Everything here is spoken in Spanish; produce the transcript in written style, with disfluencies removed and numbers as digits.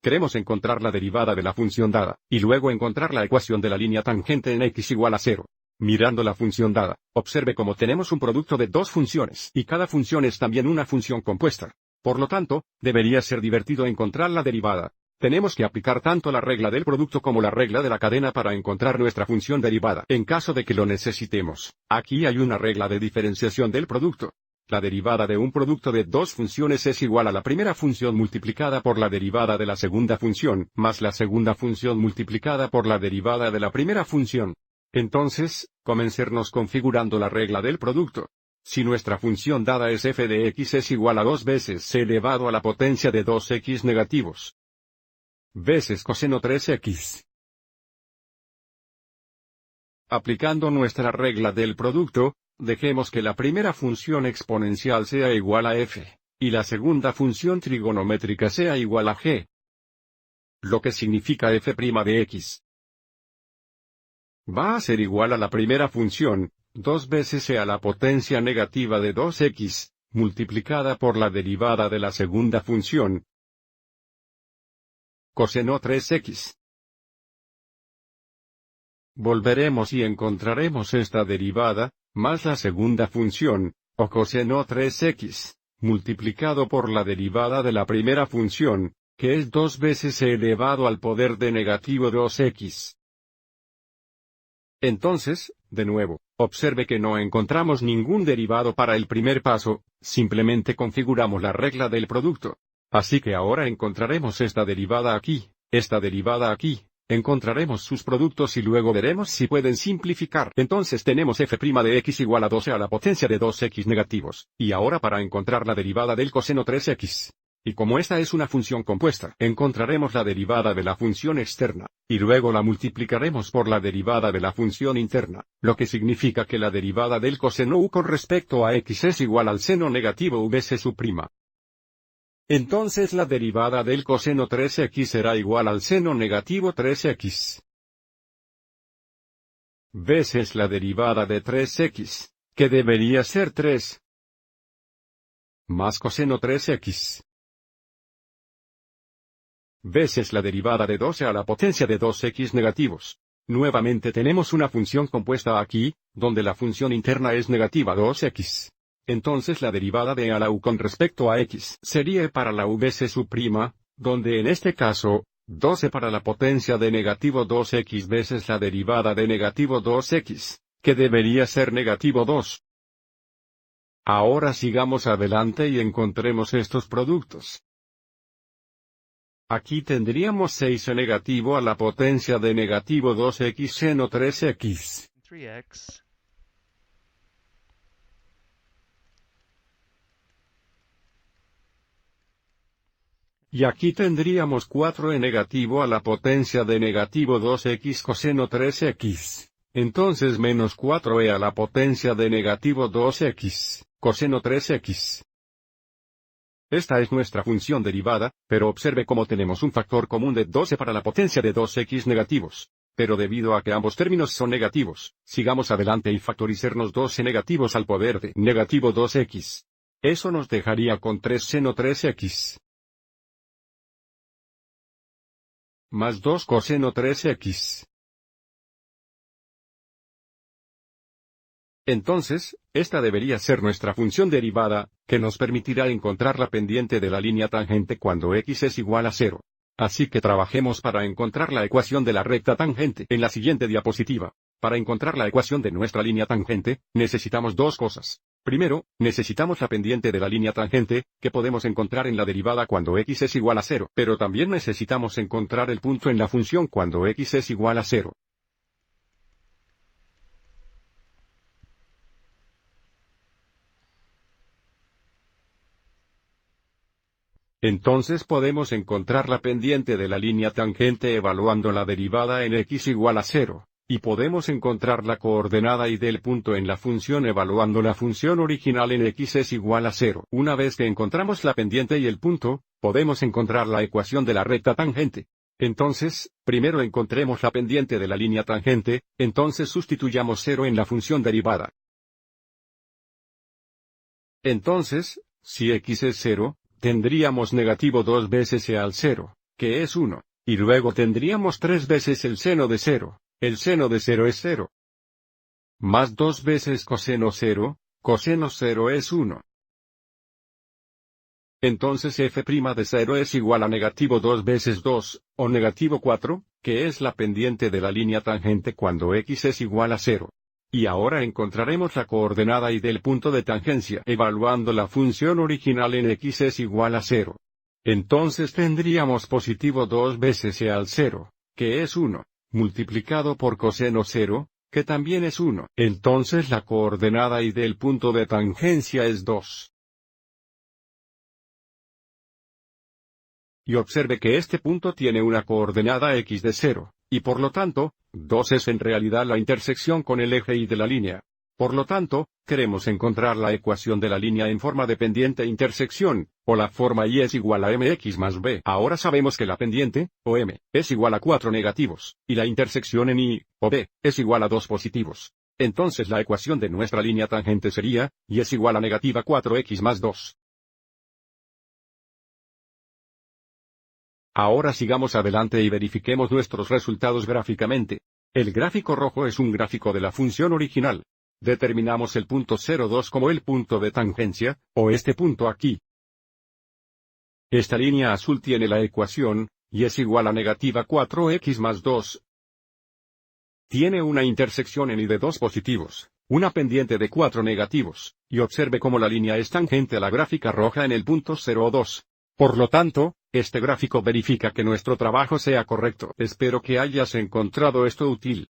Queremos encontrar la derivada de la función dada, y luego encontrar la ecuación de la línea tangente en x igual a 0. Mirando la función dada, observe cómo tenemos un producto de dos funciones, y cada función es también una función compuesta. Por lo tanto, debería ser divertido encontrar la derivada. Tenemos que aplicar tanto la regla del producto como la regla de la cadena para encontrar nuestra función derivada, en caso de que lo necesitemos. Aquí hay una regla de diferenciación del producto. La derivada de un producto de dos funciones es igual a la primera función multiplicada por la derivada de la segunda función, más la segunda función multiplicada por la derivada de la primera función. Entonces, comencemos configurando la regla del producto. Si nuestra función dada es f de x es igual a 2 veces c elevado a la potencia de 2x negativos veces coseno 3x. Aplicando nuestra regla del producto, dejemos que la primera función exponencial sea igual a f, y la segunda función trigonométrica sea igual a g. Lo que significa f' de x va a ser igual a la primera función, 2 veces e a la potencia negativa de 2x, multiplicada por la derivada de la segunda función, coseno 3x. Volveremos y encontraremos esta derivada, más la segunda función, o coseno 3x, multiplicado por la derivada de la primera función, que es 2 veces e elevado al poder de negativo 2x. Entonces, de nuevo, observe que no encontramos ningún derivado para el primer paso, simplemente configuramos la regla del producto. Así que ahora encontraremos esta derivada aquí, encontraremos sus productos y luego veremos si pueden simplificar. Entonces tenemos f' de x igual a 12 a la potencia de 2x negativos, y ahora para encontrar la derivada del coseno 3x. Y como esta es una función compuesta, encontraremos la derivada de la función externa, y luego la multiplicaremos por la derivada de la función interna, lo que significa que la derivada del coseno u con respecto a x es igual al seno negativo vs su prima. Entonces la derivada del coseno 3x será igual al seno negativo 3x veces la derivada de 3x, que debería ser 3, más coseno 3x. Veces la derivada de 12 a la potencia de 2x negativos. Nuevamente tenemos una función compuesta aquí, donde la función interna es negativa 2x. Entonces la derivada de a la u con respecto a x sería e para la u veces su prima, donde en este caso, 12 para la potencia de negativo 2x veces la derivada de negativo 2x, que debería ser negativo 2. Ahora sigamos adelante y encontremos estos productos. Aquí tendríamos 6 negativo a la potencia de negativo 2x seno 3x. Y aquí tendríamos 4 negativo a la potencia de negativo 2x coseno 3x. Entonces menos 4 a la potencia de negativo 2x, coseno 3x. Esta es nuestra función derivada, pero observe cómo tenemos un factor común de 12 para la potencia de 2x negativos. Pero debido a que ambos términos son negativos, sigamos adelante y factoricemos 12 negativos al poder de negativo 2x. Eso nos dejaría con 3 seno 3x. Más 2 coseno 3x. Entonces, esta debería ser nuestra función derivada, que nos permitirá encontrar la pendiente de la línea tangente cuando x es igual a 0. Así que trabajemos para encontrar la ecuación de la recta tangente en la siguiente diapositiva. Para encontrar la ecuación de nuestra línea tangente, necesitamos dos cosas. Primero, necesitamos la pendiente de la línea tangente, que podemos encontrar en la derivada cuando x es igual a 0, pero también necesitamos encontrar el punto en la función cuando x es igual a 0. Entonces podemos encontrar la pendiente de la línea tangente evaluando la derivada en x igual a 0, y podemos encontrar la coordenada y del punto en la función evaluando la función original en x es igual a 0. Una vez que encontramos la pendiente y el punto, podemos encontrar la ecuación de la recta tangente. Entonces, primero encontremos la pendiente de la línea tangente, entonces sustituyamos 0 en la función derivada. Entonces, si x es 0, tendríamos negativo 2 veces e al 0, que es 1. Y luego tendríamos 3 veces el seno de 0. El seno de 0 es 0. Más 2 veces coseno 0, coseno 0 es 1. Entonces f' de 0 es igual a negativo 2 veces 2, o negativo 4, que es la pendiente de la línea tangente cuando x es igual a 0. Y ahora encontraremos la coordenada y del punto de tangencia evaluando la función original en x es igual a 0. Entonces tendríamos positivo 2 veces e al 0, que es 1, multiplicado por coseno 0, que también es 1. Entonces la coordenada y del punto de tangencia es 2. Y observe que este punto tiene una coordenada x de 0, y por lo tanto, 2 es en realidad la intersección con el eje y de la línea. Por lo tanto, queremos encontrar la ecuación de la línea en forma de pendiente intersección, o la forma y es igual a mx más b. Ahora sabemos que la pendiente, o m, es igual a 4 negativos, y la intersección en y, o b, es igual a 2 positivos. Entonces la ecuación de nuestra línea tangente sería, y es igual a negativa 4x más 2. Ahora sigamos adelante y verifiquemos nuestros resultados gráficamente. El gráfico rojo es un gráfico de la función original. Determinamos el punto 0,2 como el punto de tangencia, o este punto aquí. Esta línea azul tiene la ecuación, y es igual a negativa 4x más 2. Tiene una intersección en y de 2 positivos, una pendiente de 4 negativos, y observe cómo la línea es tangente a la gráfica roja en el punto 0,2. Por lo tanto, este gráfico verifica que nuestro trabajo sea correcto. Espero que hayas encontrado esto útil.